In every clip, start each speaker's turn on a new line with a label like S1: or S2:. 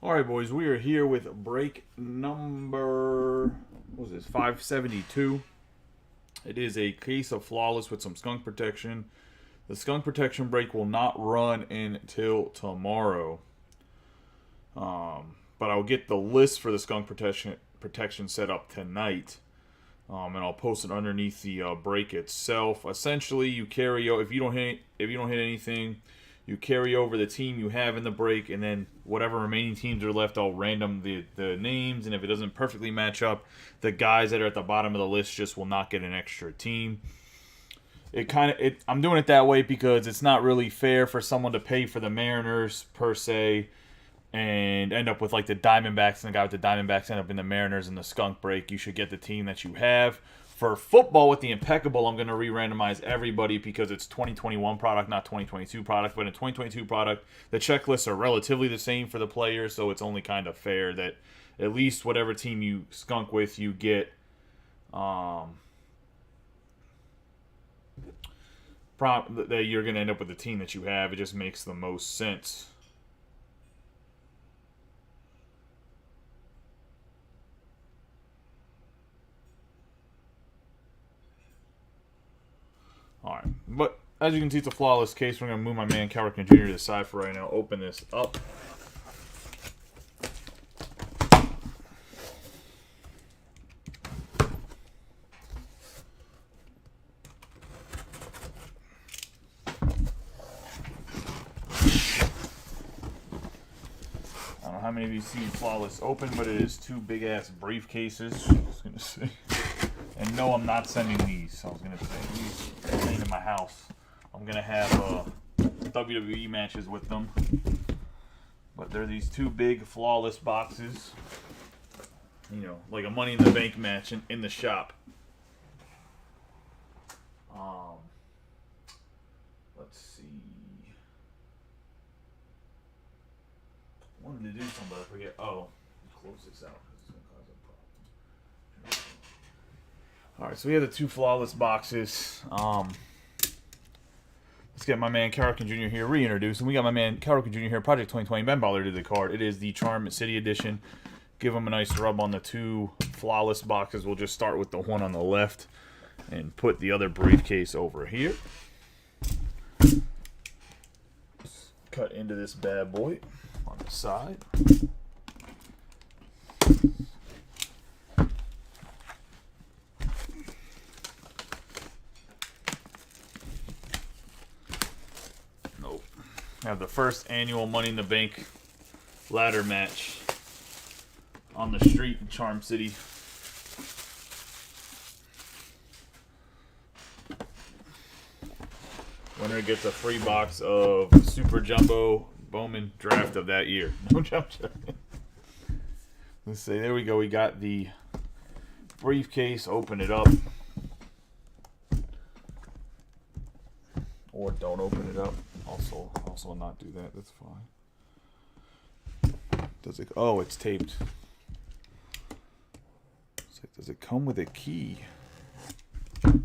S1: All right, boys, we are here with break number, what was this, 572. It is a case of Flawless with some skunk protection. The skunk protection break will not run until tomorrow. But I'll get the list for the skunk protection set up tonight. And I'll post it underneath the break itself. Essentially, you carry if you don't hit anything, you carry over the team you have in the break, and then whatever remaining teams are left, I'll random the names, and if it doesn't perfectly match up, the guys that are at the bottom of the list just will not get an extra team. I'm doing it that way because it's not really fair for someone to pay for the Mariners per se and end up with like the Diamondbacks, and the guy with the Diamondbacks end up in the Mariners and the skunk break. You should get the team that you have. For football with the Impeccable, I'm going to re-randomize everybody because it's 2021 product, not 2022 product. But in 2022 product, the checklists are relatively the same for the players, so it's only kind of fair that at least whatever team you skunk with, you get that you're going to end up with the team that you have. It just makes the most sense. Alright, but as you can see, it's a flawless case. We're going to move my man Cal Ripken Jr. to the side for right now. Open this up. I don't know how many of you see Flawless open, but it is two big-ass briefcases. I was going to say. And no, I'm not sending these. I was going to say these staying in my house. I'm going to have WWE matches with them. But they're these two big Flawless boxes. You know, like a Money in the Bank match in the shop. Let's see. I wanted to do something, but I forget. Oh, close this out. This is going to cause a problem. Alright, so we have the two Flawless boxes. Let's get my man Cal Ripken Jr. here reintroduced. And we got my man Cal Ripken Jr. here, Project 2020. Ben Baller did the card. It is the Charm City Edition. Give him a nice rub on the two Flawless boxes. We'll just start with the one on the left and put the other briefcase over here. Just cut into this bad boy on the side. Have the first annual Money in the Bank ladder match on the street in Charm City. Winner gets a free box of Super Jumbo Bowman draft of that year. No jump shot. Let's see. There we go. We got the briefcase. Open it up. Or don't open it up. Also not do that. That's fine. Does it? Oh, it's taped. Does it come with a key? Is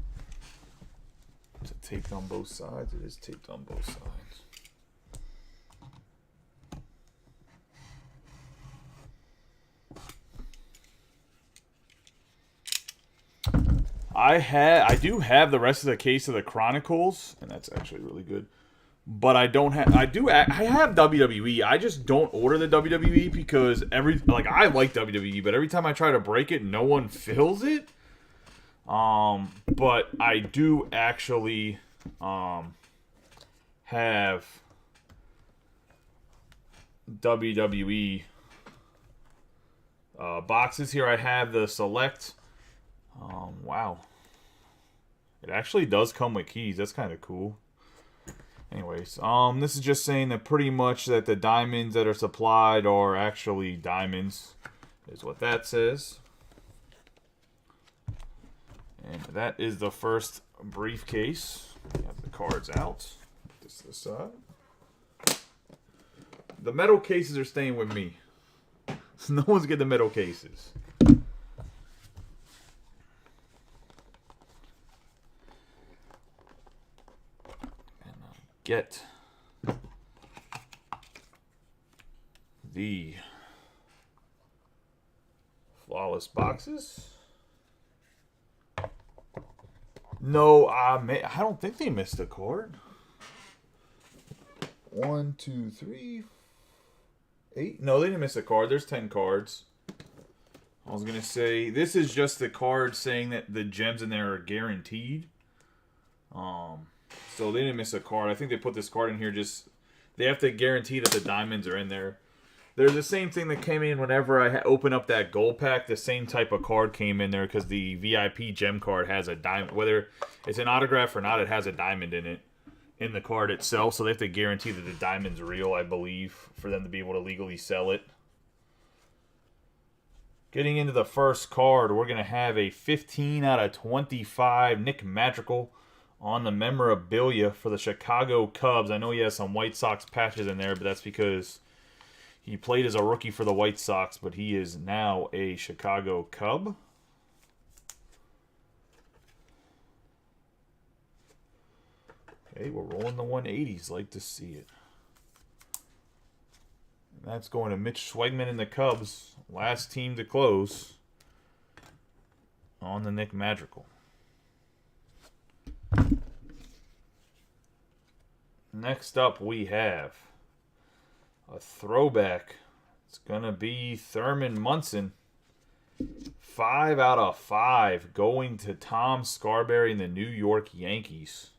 S1: it taped on both sides? It is taped on both sides. I do have the rest of the case of the Chronicles, and that's actually really good. But I don't have. I have WWE. I just don't order the WWE because I like WWE, but every time I try to break it, no one fills it. But I do actually have WWE boxes here. I have the Select. Wow. It actually does come with keys. That's kind of cool. Anyways, this is just saying that pretty much that the diamonds that are supplied are actually diamonds, is what that says. And that is the first briefcase. We have the cards out. Put this to the side. The metal cases are staying with me. No one's getting the metal cases. Get the Dallas boxes. No, I don't think they missed a card. 1, 2, 3, 8. No, they didn't miss a card. There's 10 cards. I was going to say, this is just the card saying that the gems in there are guaranteed. So they didn't miss a card. I think they put this card in here just... They have to guarantee that the diamonds are in there. There's the same thing that came in whenever I open up that gold pack. The same type of card came in there because the VIP gem card has a diamond. Whether it's an autograph or not, it has a diamond in it, in the card itself. So they have to guarantee that the diamond's real, I believe, for them to be able to legally sell it. Getting into the first card, we're going to have a 15 out of 25 Nick Madrigal on the memorabilia for the Chicago Cubs. I know he has some White Sox patches in there, but that's because he played as a rookie for the White Sox, but he is now a Chicago Cub. Okay, we're rolling the 180s. Like to see it. And that's going to Mitch Swegman and the Cubs. Last team to close on the Nick Madrigal. Next up, we have a throwback. It's going to be Thurman Munson. 5 out of 5 going to Tom Scarberry and the New York Yankees.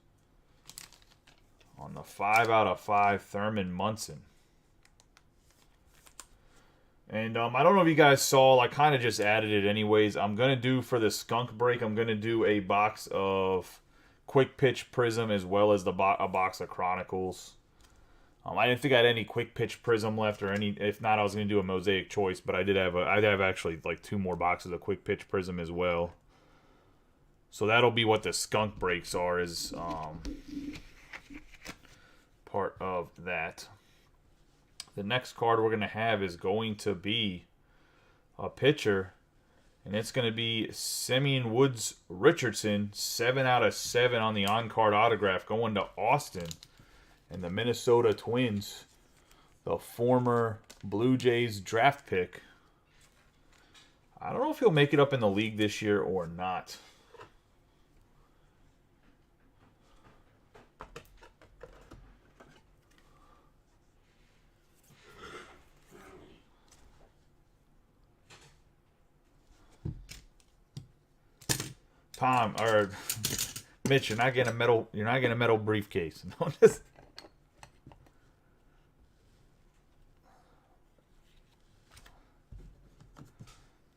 S1: On the 5 out of 5 Thurman Munson. And I don't know if you guys saw, I kind of just added it anyways. I'm going to do, for the skunk break, I'm going to do a box of Quick Pitch Prism as well as a box of Chronicles. I didn't think I had any Quick Pitch Prism left, or any. If not, I was going to do a Mosaic Choice, but I did have actually like 2 more boxes of Quick Pitch Prism as well. So that'll be what the skunk breaks are, is part of that. The next card we're going to have is going to be a pitcher, and it's going to be Simeon Woods Richardson, 7 out of 7 on the on-card autograph, going to Austin and the Minnesota Twins, the former Blue Jays draft pick. I don't know if he'll make it up in the league this year or not. Tom, or Mitch, you're not getting a metal. You're not getting a metal briefcase. Don't just.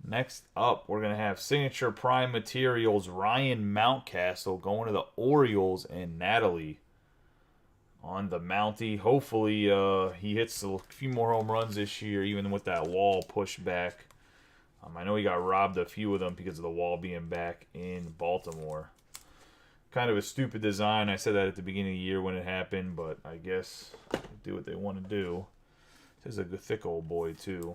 S1: Next up, we're gonna have Signature Prime Materials Ryan Mountcastle going to the Orioles and Natalie on the Mountie. Hopefully, he hits a few more home runs this year, even with that wall pushed back. I know he got robbed a few of them because of the wall being back in Baltimore. Kind of a stupid design. I said that at the beginning of the year when it happened, but I guess they do what they want to do. This is a good, thick old boy, too.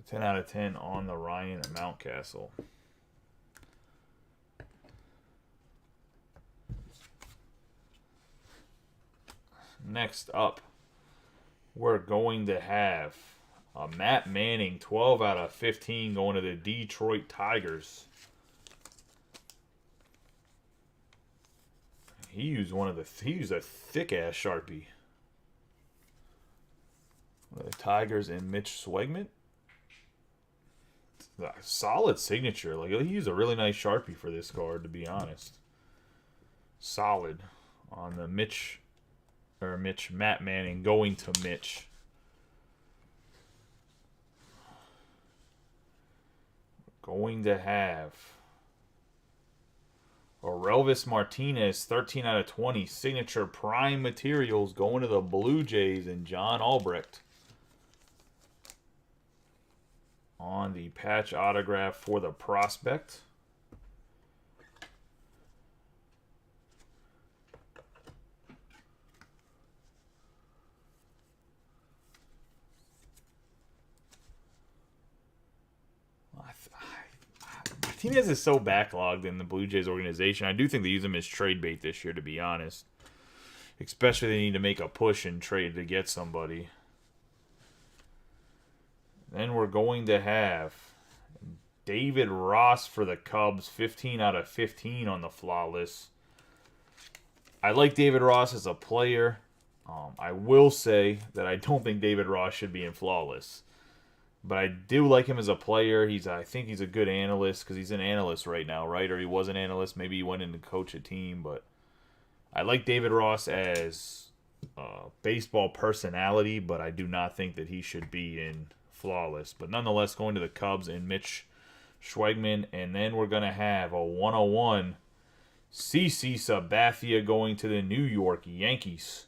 S1: 10 out of 10 on the Ryan Mountcastle. Next up, we're going to have a Matt Manning, 12 out of 15, going to the Detroit Tigers. He used a thick-ass Sharpie. The Tigers and Mitch Swegman. Solid signature. Like, he used a really nice Sharpie for this card, to be honest. Solid on the Matt Manning going to Mitch. Going to have Orelvis Martinez, 13 out of 20, Signature Prime Materials going to the Blue Jays and John Albrecht. On the patch autograph for the prospect. Martinez is so backlogged in the Blue Jays organization. I do think they use him as trade bait this year, to be honest. Especially they need to make a push and trade to get somebody. Then we're going to have David Ross for the Cubs, 15 out of 15 on the flawless. I like David Ross as a player. I will say that I don't think David Ross should be in flawless. But I do like him as a player. I think he's a good analyst because he's an analyst right now, right? Or he was an analyst. Maybe he went in to coach a team. But I like David Ross as baseball personality, but I do not think that he should be in flawless. But nonetheless, going to the Cubs and Mitch Schwegman. And then we're going to have a 101 CC Sabathia going to the New York Yankees.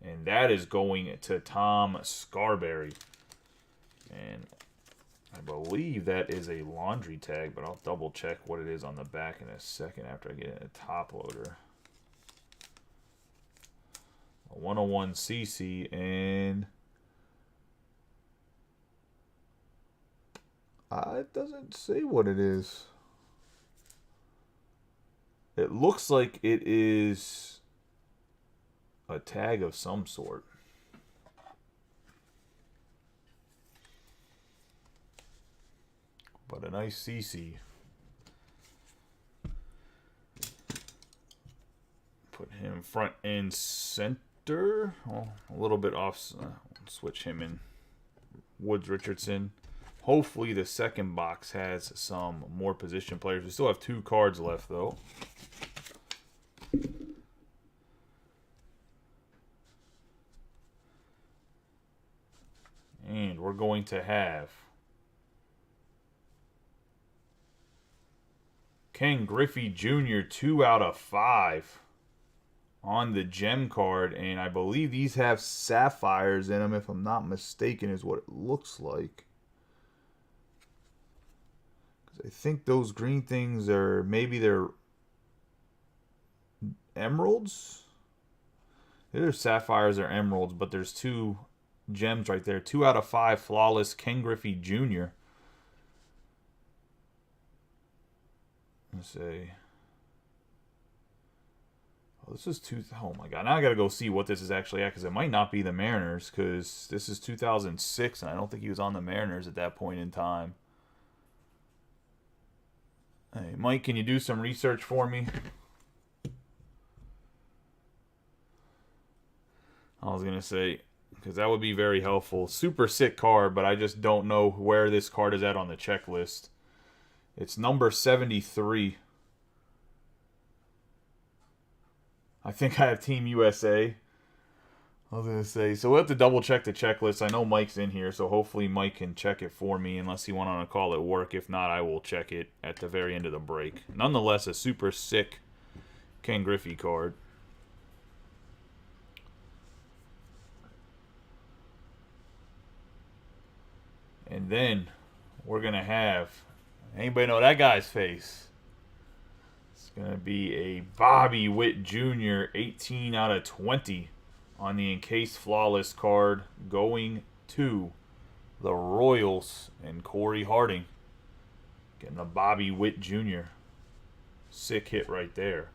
S1: And that is going to Tom Scarberry. And I believe that is a laundry tag, but I'll double check what it is on the back in a second after I get in a top loader. A 101 CC, and it doesn't say what it is. It looks like it is a tag of some sort. But a nice CC. Put him front and center. Well, a little bit off. Switch him in. Woods Richardson. Hopefully the second box has some more position players. We still have 2 cards left, though. And we're going to have Ken Griffey Jr., 2 out of 5 on the gem card. And I believe these have sapphires in them, if I'm not mistaken, is what it looks like. Because I think those green things are, maybe they're emeralds? Either sapphires or emeralds, but there's 2 gems right there. 2 out of 5 flawless Ken Griffey Jr. Let's see. Oh, this is oh my god. Now I got to go see what this is actually at, because it might not be the Mariners, because this is 2006, and I don't think he was on the Mariners at that point in time. Hey, Mike, can you do some research for me? I was going to say, because that would be very helpful. Super sick card, but I just don't know where this card is at on the checklist. It's number 73. I think I have Team USA. I was going to say, so we'll have to double check the checklist. I know Mike's in here, so hopefully Mike can check it for me unless he went on a call at work. If not, I will check it at the very end of the break. Nonetheless, a super sick Ken Griffey card. And then we're going to have, anybody know that guy's face? It's going to be a Bobby Witt Jr., 18 out of 20 on the encased flawless card, going to the Royals and Corey Harding. Getting a Bobby Witt Jr. Sick hit right there.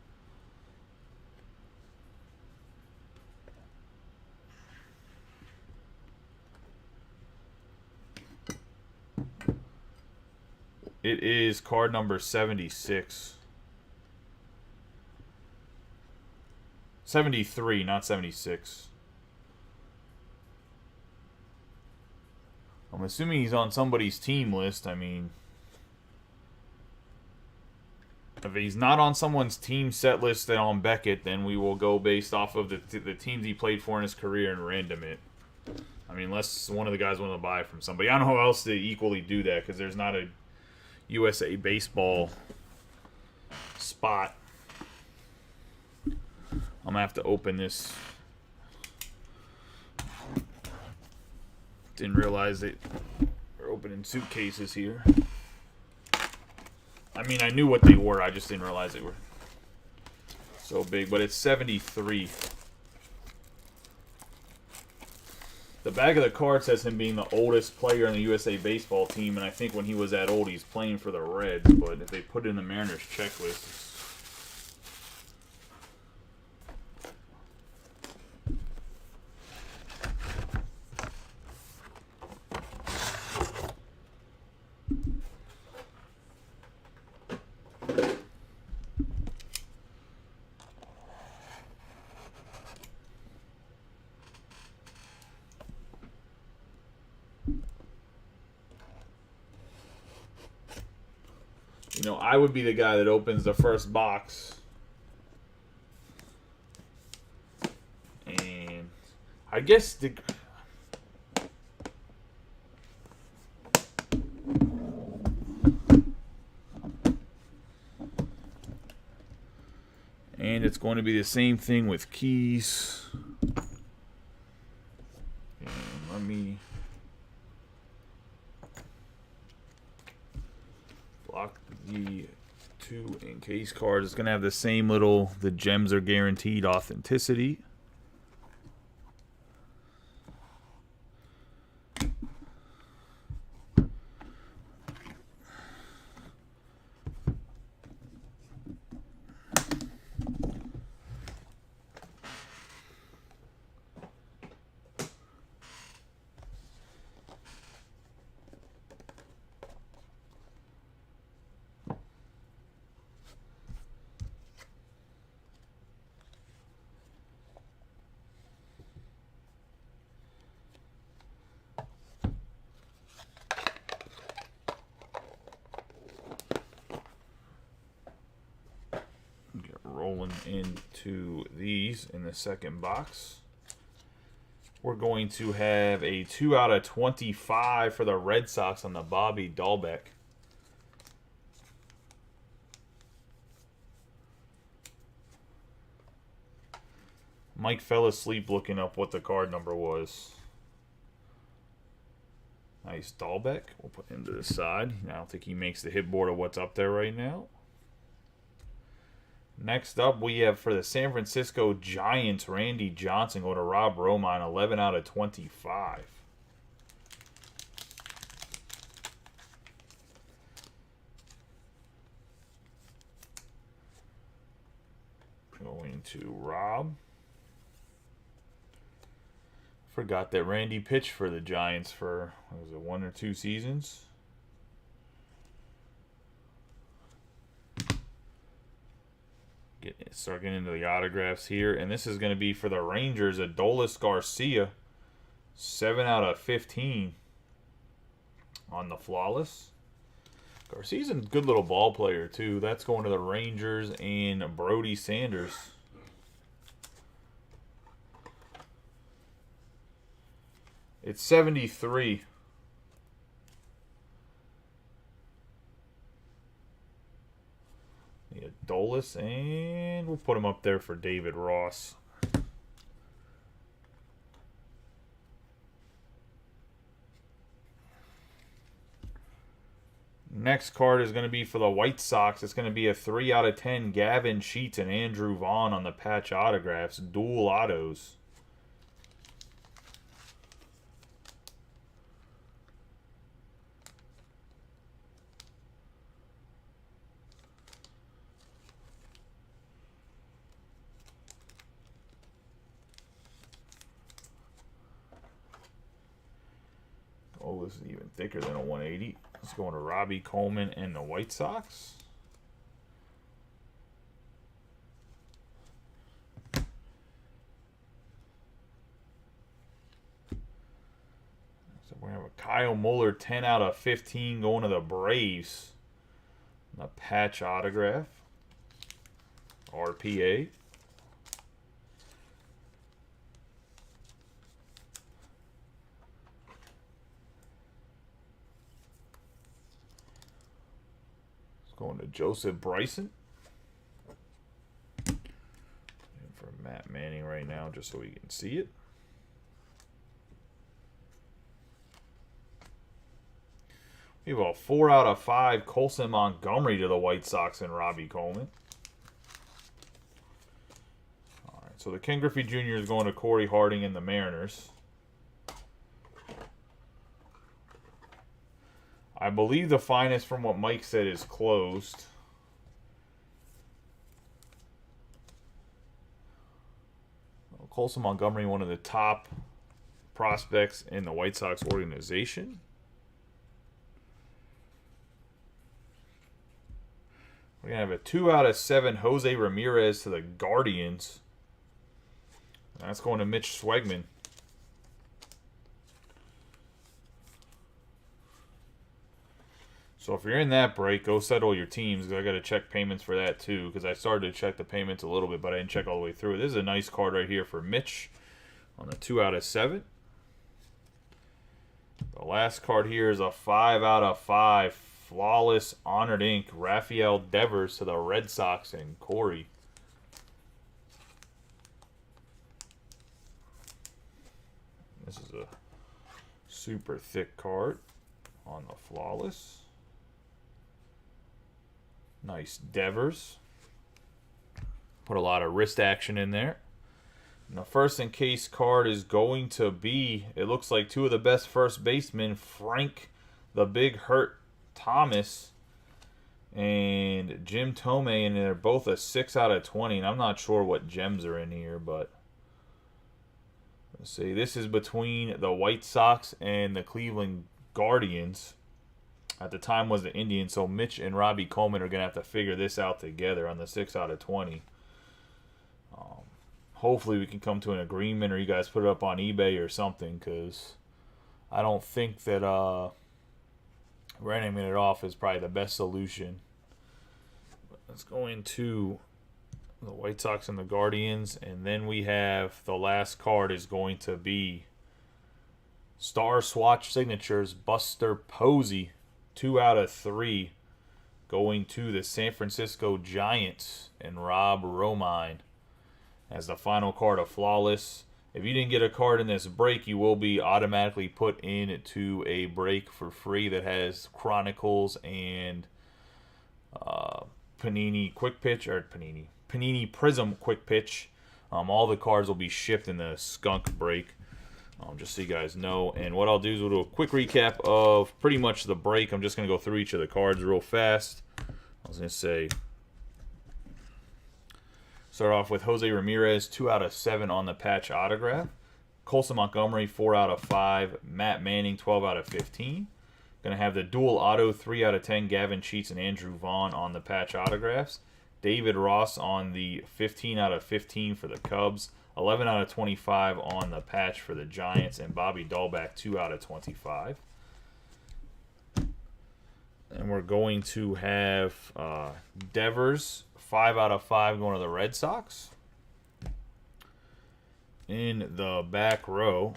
S1: It is card number 76. 73, not 76. I'm assuming he's on somebody's team list. I mean, if he's not on someone's team set list and on Beckett, then we will go based off of the teams he played for in his career and random it. I mean, unless one of the guys wanted to buy from somebody. I don't know how else to equally do that, because there's not a USA Baseball spot. I'm going to have to open this. Didn't realize that we're opening suitcases here. I mean, I knew what they were. I just didn't realize they were so big. But it's 73. The back of the card says him being the oldest player in the USA Baseball team, and I think when he was that old, he's playing for the Reds. But if they put it in the Mariners checklist, know, I would be the guy that opens the first box. And I guess the... And it's going to be the same thing with keys. And let me block the 2 encased cards. It's going to have the same little, the gems are guaranteed authenticity. Rolling into these in the second box. We're going to have a 2 out of 25 for the Red Sox on the Bobby Dahlbeck. Mike fell asleep looking up what the card number was. Nice Dahlbeck. We'll put him to the side. I don't think he makes the hit board of what's up there right now. Next up, we have for the San Francisco Giants, Randy Johnson going to Rob Romine, 11 out of 25. Going to Rob. Forgot that Randy pitched for the Giants for, what was it, 1 or 2 seasons? Start getting into the autographs here. And this is going to be for the Rangers, Adolis Garcia. 7 out of 15 on the Flawless. Garcia's a good little ball player, too. That's going to the Rangers and Brody Sanders. It's 73. Adolis, and we'll put him up there for David Ross. Next card is going to be for the White Sox. It's going to be a 3 out of 10 Gavin Sheets and Andrew Vaughn on the patch autographs, dual autos. Oh, this is even thicker than a 180. Let's go into Robbie Coleman and the White Sox. So we're going to have a Kyle Muller 10 out of 15 going to the Braves. The patch autograph. RPA. Going to Joseph Bryson. And for Matt Manning right now, just so we can see it. We have a 4 out of 5 Colson Montgomery to the White Sox and Robbie Coleman. All right, so the Ken Griffey Jr. is going to Corey Harding and the Mariners. I believe the finest, from what Mike said, is closed. Colson Montgomery, one of the top prospects in the White Sox organization. We're going to have a 2 out of 7 Jose Ramirez to the Guardians. That's going to Mitch Swegman. So if you're in that break, go settle your teams. 'Cause I got to check payments for that too. Because I started to check the payments a little bit, but I didn't check all the way through. This is a nice card right here for Mitch on a 2 out of 7. The last card here is a 5 out of 5. Flawless Honored Ink. Rafael Devers to the Red Sox and Corey. This is a super thick card on the Flawless. Nice Devers. Put a lot of wrist action in there. And the first in case card is going to be, it looks like 2 of the best first basemen, Frank the Big Hurt Thomas and Jim Tomei, and they're both a 6 out of 20. And I'm not sure what gems are in here, but let's see. This is between the White Sox and the Cleveland Guardians. At the time was the Indians, so Mitch and Robbie Coleman are going to have to figure this out together on the 6 out of 20. Hopefully we can come to an agreement, or you guys put it up on eBay or something, because I don't think that renting it off is probably the best solution. Let's go into the White Sox and the Guardians, and then we have the last card is going to be Star Swatch Signatures, Buster Posey, 2 out of 3, going to the San Francisco Giants and Rob Romine as the final card of Flawless. If you didn't get a card in this break, you will be automatically put into a break for free that has Chronicles and Panini Quick Pitch, or Panini Prism Quick Pitch. All the cards will be shipped in the skunk break, just so you guys know. And what I'll do is we'll do a quick recap of pretty much the break. I'm just going to go through each of the cards real fast. I was going to say, start off with Jose Ramirez, 2 out of 7 on the patch autograph. Colson Montgomery, 4 out of 5. Matt Manning, 12 out of 15. Going to have the dual auto, 3 out of 10. Gavin Sheets and Andrew Vaughn on the patch autographs. David Ross on the 15 out of 15 for the Cubs. 11 out of 25 on the patch for the Giants. And Bobby Dahlback, 2 out of 25. And we're going to have Devers, 5 out of 5 going to the Red Sox. In the back row,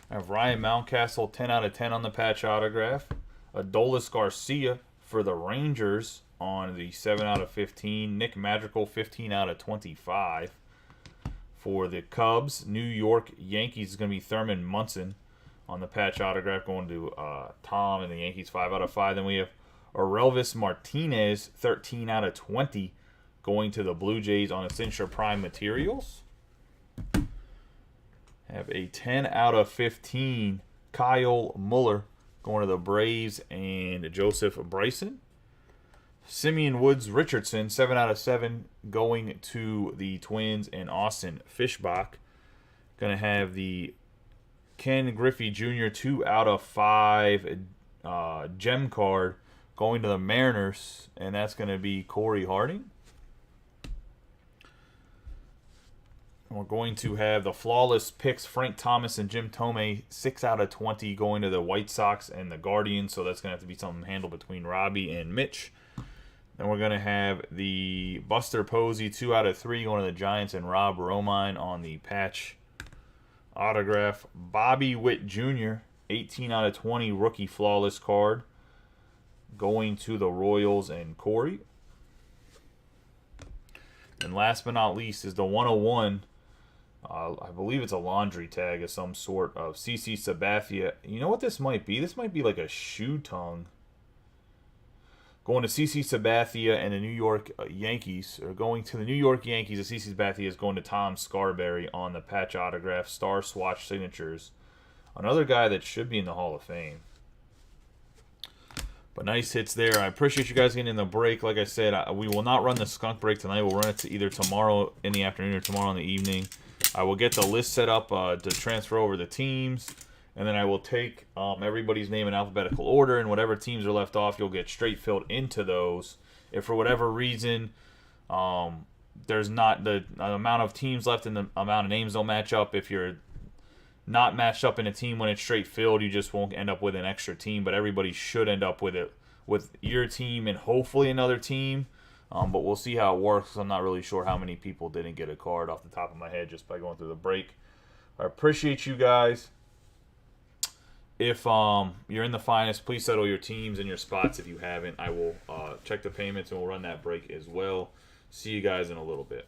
S1: I have Ryan Mountcastle, 10 out of 10 on the patch autograph. Adolis Garcia for the Rangers on the 7 out of 15. Nick Madrigal, 15 out of 25. For the Cubs, New York Yankees is going to be Thurman Munson on the patch autograph, going to Tom and the Yankees, 5 out of 5. Then we have Orelvis Martinez, 13 out of 20, going to the Blue Jays on Essentia Prime Materials. Have a 10 out of 15, Kyle Muller, going to the Braves and Joseph Bryson. Simeon Woods Richardson, 7 out of 7, going to the Twins and Austin Fishbach. Going to have the Ken Griffey Jr., 2 out of 5 gem card, going to the Mariners, and that's going to be Corey Harding. And we're going to have the Flawless picks, Frank Thomas and Jim Tomei, 6 out of 20, going to the White Sox and the Guardians, so that's going to have to be something handled between Robbie and Mitch. Then we're going to have the Buster Posey, 2 out of 3, going to the Giants and Rob Romine on the patch autograph. Bobby Witt Jr., 18 out of 20, rookie Flawless card, going to the Royals and Corey. And last but not least is the 101. I believe it's a laundry tag of some sort of CC Sabathia. You know what this might be? This might be like a shoe tongue. Going to CC Sabathia and the New York Yankees, or going to the New York Yankees. The CC Sabathia is going to Tom Scarberry on the patch autograph, Star Swatch Signatures. Another guy that should be in the Hall of Fame. But nice hits there. I appreciate you guys getting in the break. Like I said, we will not run the skunk break tonight. We'll run it to either tomorrow in the afternoon or tomorrow in the evening. I will get the list set up to transfer over the teams. And then I will take everybody's name in alphabetical order. And whatever teams are left off, you'll get straight filled into those. If for whatever reason there's not the amount of teams left and the amount of names don't match up, if you're not matched up in a team when it's straight filled, you just won't end up with an extra team. But everybody should end up with it, with your team and hopefully another team. But we'll see how it works. I'm not really sure how many people didn't get a card off the top of my head just by going through the break. I appreciate you guys. If you're in the finest, please settle your teams and your spots. If you haven't, I will check the payments and we'll run that break as well. See you guys in a little bit.